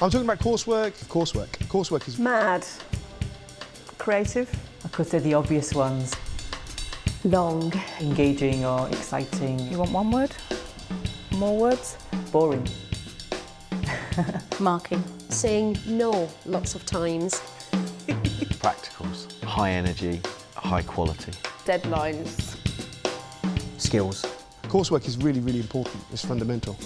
I'm talking about coursework. Coursework is mad, creative. I could say the obvious ones. Long. Engaging or exciting. You want one word? More words? Boring. Marking. Saying no lots of times. Practicals. High energy, high quality. Deadlines. Skills. coursework is really, really important. It's fundamental.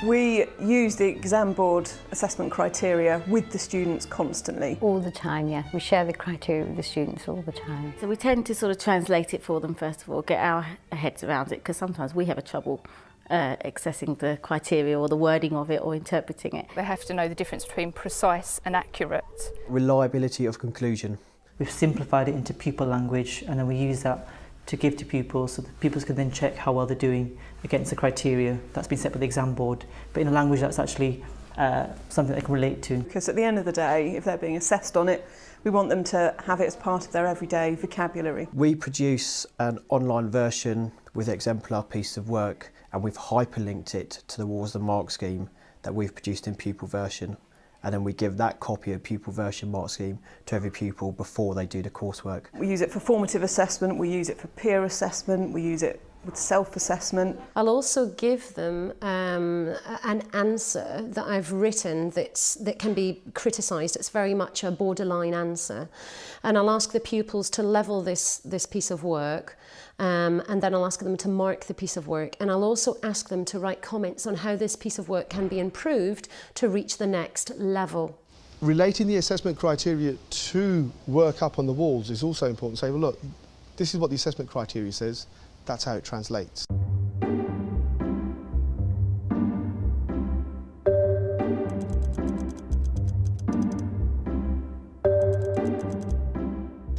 We use the exam board assessment criteria with the students constantly. All the time, yeah. We share the criteria with the students all the time. So we tend to sort of translate it for them first of all, get our heads around it, because sometimes we have a trouble accessing the criteria or the wording of it or interpreting it. They have to know the difference between precise and accurate. Reliability of conclusion. We've simplified it into pupil language, and then we use that to give to pupils so that pupils can then check how well they're doing against the criteria that's been set by the exam board, but in a language that's actually something they can relate to. Because at the end of the day, if they're being assessed on it, we want them to have it as part of their everyday vocabulary. We produce an online version with exemplar piece of work, and we've hyperlinked it to the Wars and Mark scheme that we've produced in pupil version. And then we give that copy of pupil version mark scheme to every pupil before they do the coursework. We use it for formative assessment, we use it for peer assessment, we use it with self-assessment. I'll also give them an answer that I've written that can be criticised. It's very much a borderline answer. And I'll ask the pupils to level this piece of work, and then I'll ask them to mark the piece of work. And I'll also ask them to write comments on how this piece of work can be improved to reach the next level. Relating the assessment criteria to work up on the walls is also important. Say, well, look, this is what the assessment criteria says. That's how it translates.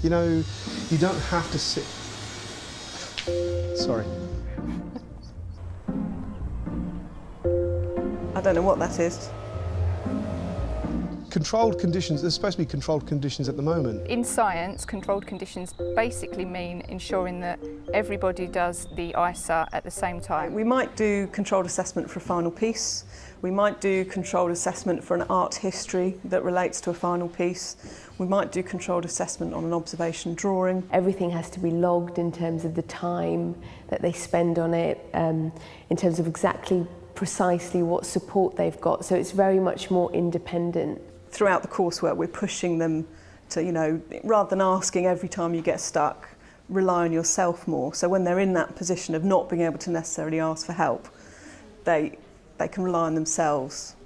You know, you don't have to sit... Sorry. I don't know what that is. Controlled conditions, there's supposed to be controlled conditions at the moment. In science, controlled conditions basically mean ensuring that everybody does the ISA at the same time. We might do controlled assessment for a final piece. We might do controlled assessment for an art history that relates to a final piece. We might do controlled assessment on an observation drawing. Everything has to be logged in terms of the time that they spend on it, in terms of exactly precisely what support they've got. So it's very much more independent. Throughout the coursework, we're pushing them to, you know, rather than asking every time you get stuck, rely on yourself more. So when they're in that position of not being able to necessarily ask for help, they can rely on themselves,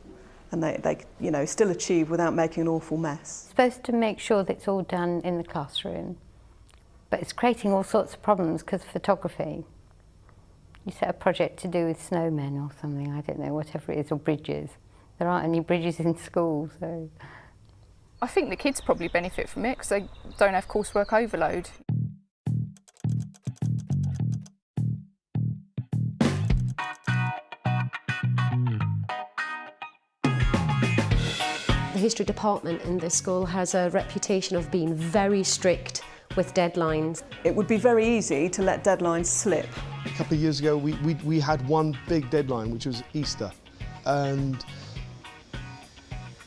and they you know, still achieve without making an awful mess. Supposed to make sure that it's all done in the classroom, but it's creating all sorts of problems because of photography. You set a project to do with snowmen or something, I don't know, whatever it is, or bridges. There aren't any bridges in school, so... I think the kids probably benefit from it because they don't have coursework overload. The history department in this school has a reputation of being very strict with deadlines. It would be very easy to let deadlines slip. A couple of years ago, we had one big deadline, which was Easter. And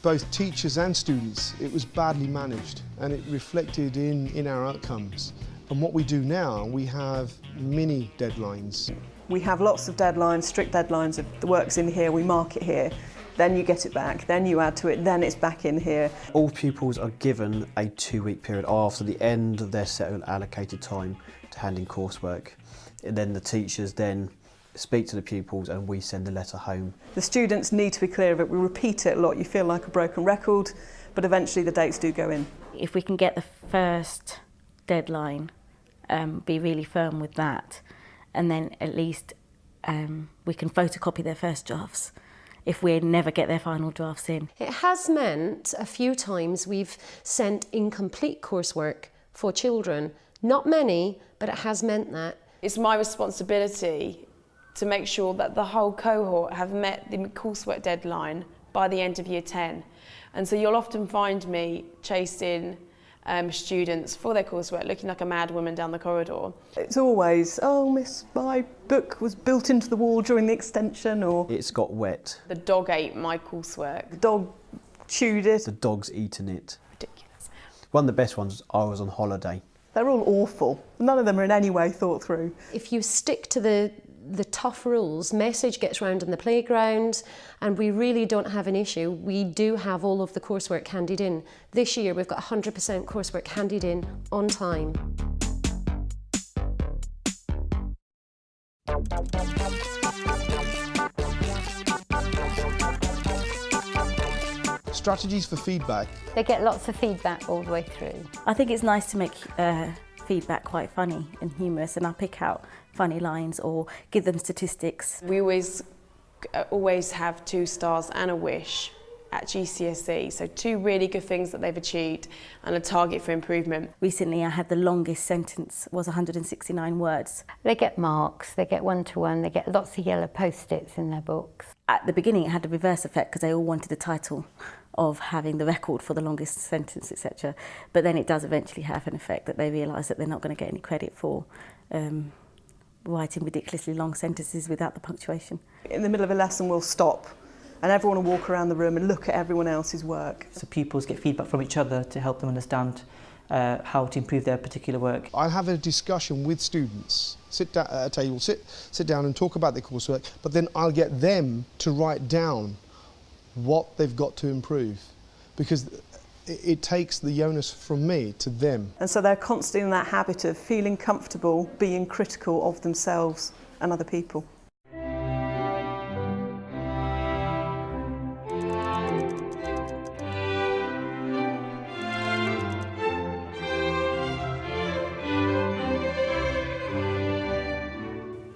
both teachers and students, it was badly managed, and it reflected in our outcomes. And what we do now, we have mini deadlines. We have lots of deadlines, strict deadlines. If the work's in here, we mark it here. Then you get it back, then you add to it, then it's back in here. All pupils are given a 2-week period after the end of their set allocated time to hand in coursework. And then the teachers then speak to the pupils and we send a letter home. The students need to be clear of it. We repeat it a lot. You feel like a broken record, but eventually the dates do go in. If we can get the first deadline, be really firm with that, and then at least we can photocopy their first drafts if we never get their final drafts in. It has meant a few times we've sent incomplete coursework for children. Not many, but it has meant that. It's my responsibility to make sure that the whole cohort have met the coursework deadline by the end of year 10. And so you'll often find me chasing students for their coursework, looking like a mad woman down the corridor. It's always, oh miss, my book was built into the wall during the extension, or It's got wet. The dog ate my coursework. the dog chewed it. The dog's eaten it. Ridiculous. One of the best ones, I was on holiday. They're all awful. None of them are in any way thought through. If you stick to the tough rules, message gets round in the playground, and we really don't have an issue. We do have all of the coursework handed in. This year we've got 100% coursework handed in on time. Strategies for feedback. They get lots of feedback all the way through. I think it's nice to make feedback quite funny and humorous, and I pick out funny lines or give them statistics. We always have 2 stars and a wish at GCSE, so 2 really good things that they've achieved and a target for improvement. Recently I had the longest sentence was 169 words. They get marks, they get 1-to-1, they get lots of yellow post-its in their books. At the beginning it had the reverse effect because they all wanted the title of having the record for the longest sentence, etc. But then it does eventually have an effect that they realise that they're not going to get any credit for writing ridiculously long sentences without the punctuation. In the middle of a lesson we'll stop and everyone will walk around the room and look at everyone else's work. So pupils get feedback from each other to help them understand how to improve their particular work. I'll have a discussion with students, sit down at a table, sit down and talk about their coursework, but then I'll get them to write down what they've got to improve, because it takes the onus from me to them. And so they're constantly in that habit of feeling comfortable, being critical of themselves and other people.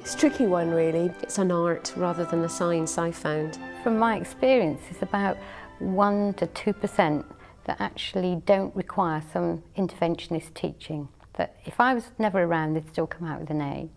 It's a tricky one, really. It's an art rather than a science, I've found. From my experience, it's about 1 to 2% that actually don't require some interventionist teaching. That if I was never around, they'd still come out with an A.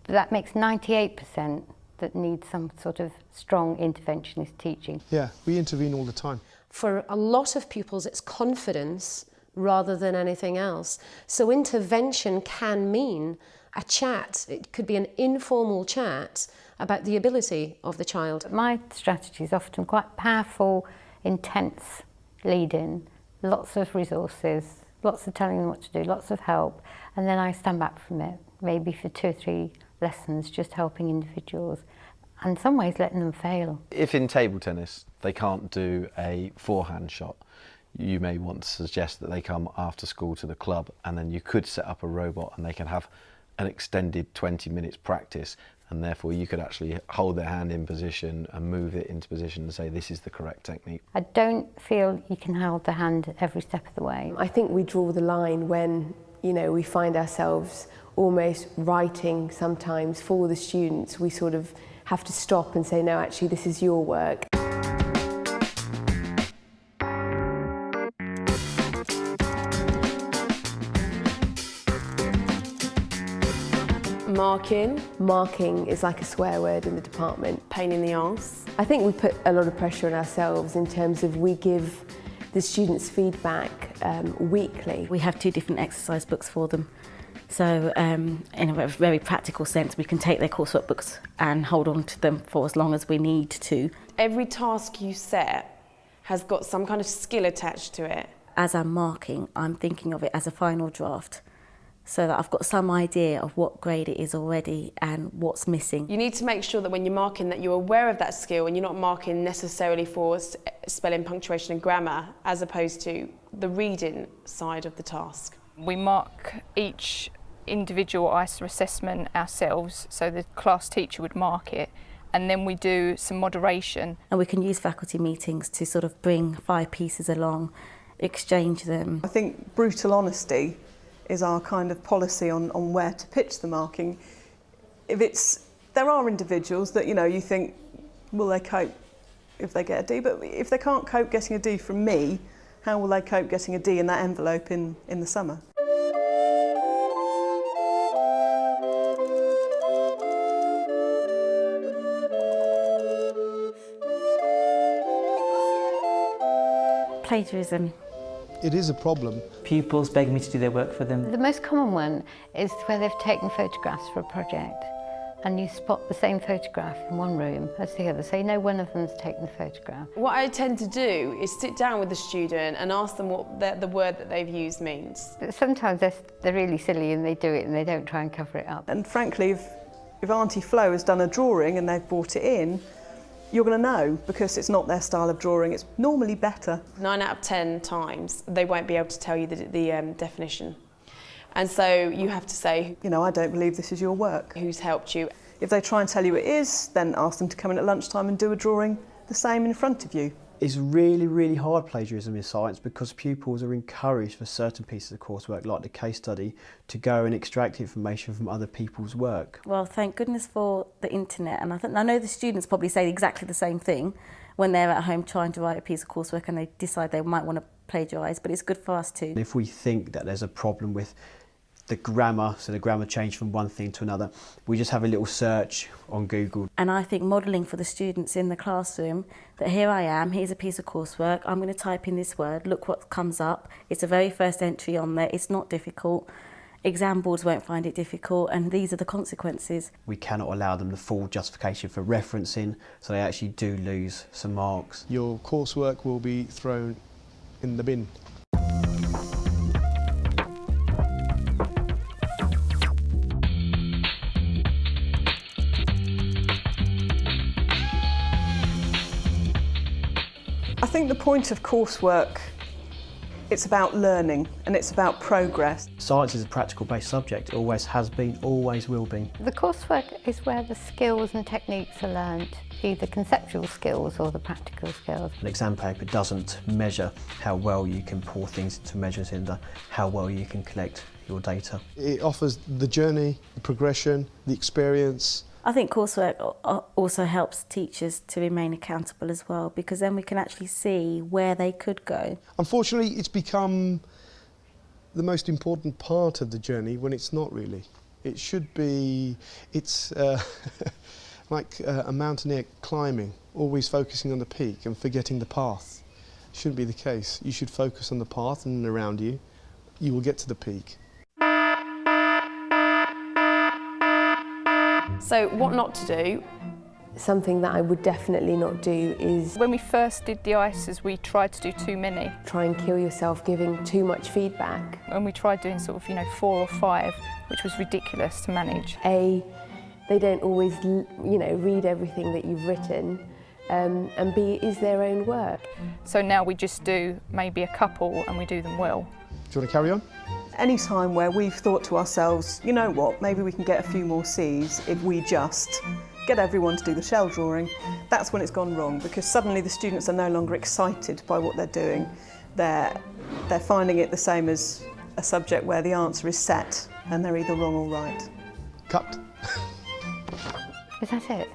But that makes 98% that need some sort of strong interventionist teaching. Yeah, we intervene all the time. For a lot of pupils, it's confidence rather than anything else. So intervention can mean a chat. It could be an informal chat about the ability of the child. My strategy is often quite powerful, intense lead-in, lots of resources, lots of telling them what to do, lots of help, and then I stand back from it, maybe for 2 or 3 lessons, just helping individuals, and in some ways letting them fail. If in table tennis they can't do a forehand shot, you may want to suggest that they come after school to the club, and then you could set up a robot and they can have an extended 20 minutes practice, and therefore you could actually hold their hand in position and move it into position and say this is the correct technique. I don't feel you can hold the hand every step of the way. I think we draw the line when, you know, we find ourselves almost writing sometimes for the students. We sort of have to stop and say, no, actually this is your work. Marking is like a swear word in the department. Pain in the arse. I think we put a lot of pressure on ourselves in terms of we give the students feedback weekly. We have 2 different exercise books for them. So in a very practical sense, we can take their coursework books and hold on to them for as long as we need to. Every task you set has got some kind of skill attached to it. As I'm marking, I'm thinking of it as a final draft, so that I've got some idea of what grade it is already and what's missing. You need to make sure that when you're marking that you're aware of that skill and you're not marking necessarily for spelling, punctuation and grammar, as opposed to the reading side of the task. We mark each individual ISA assessment ourselves, so the class teacher would mark it, and then we do some moderation. And we can use faculty meetings to sort of bring 5 pieces along, exchange them. I think brutal honesty is our kind of policy on where to pitch the marking. There are individuals that, you know, you think, will they cope if they get a D? But if they can't cope getting a D from me, how will they cope getting a D in that envelope in the summer? Plagiarism. It is a problem. Pupils beg me to do their work for them. The most common one is where they've taken photographs for a project and you spot the same photograph in one room as the other, so you know one of them's taken the photograph. What I tend to do is sit down with the student and ask them what the word that they've used means. But sometimes they're really silly and they do it and they don't try and cover it up. And frankly, if Auntie Flo has done a drawing and they've brought it in, you're going to know, because it's not their style of drawing. It's normally better. 9 out of 10 times they won't be able to tell you the definition. And so you have to say, you know, I don't believe this is your work. Who's helped you? If they try and tell you it is, then ask them to come in at lunchtime and do a drawing the same in front of you. It's really, really hard, plagiarism in science, because pupils are encouraged for certain pieces of coursework, like the case study, to go and extract information from other people's work. Well, thank goodness for the internet, and I know the students probably say exactly the same thing when they're at home trying to write a piece of coursework and they decide they might want to plagiarise, but it's good for us too. If we think that there's a problem with the grammar, so the grammar changed from one thing to another, we just have a little search on Google. And I think modelling for the students in the classroom that here I am, here's a piece of coursework, I'm going to type in this word, look what comes up, it's the very first entry on there, it's not difficult, exam boards won't find it difficult, and these are the consequences. We cannot allow them the full justification for referencing, so they actually do lose some marks. Your coursework will be thrown in the bin. I think the point of coursework, it's about learning and it's about progress. Science is a practical based subject, it always has been, always will be. The coursework is where the skills and techniques are learnt, either conceptual skills or the practical skills. An exam paper doesn't measure how well you can pour things into measure cylinder, how well you can collect your data. It offers the journey, the progression, the experience. I think coursework also helps teachers to remain accountable as well, because then we can actually see where they could go. Unfortunately, it's become the most important part of the journey when it's not really. It should be, it's like a mountaineer climbing, always focusing on the peak and forgetting the path. Shouldn't be the case. You should focus on the path and around you, you will get to the peak. So what not to do? Something that I would definitely not do is When we first did the ICEs, we tried to do too many. try and kill yourself giving too much feedback. And we tried doing sort of, 4 or 5, which was ridiculous to manage. A, they don't always, read everything that you've written, and B, it is their own work. So now we just do maybe a couple and we do them well. Do you want to carry on? Any time where we've thought to ourselves, you know what, maybe we can get a few more C's if we just get everyone to do the shell drawing, that's when it's gone wrong, because suddenly the students are no longer excited by what they're doing. They're finding it the same as a subject where the answer is set and they're either wrong or right. Cut. Is that it?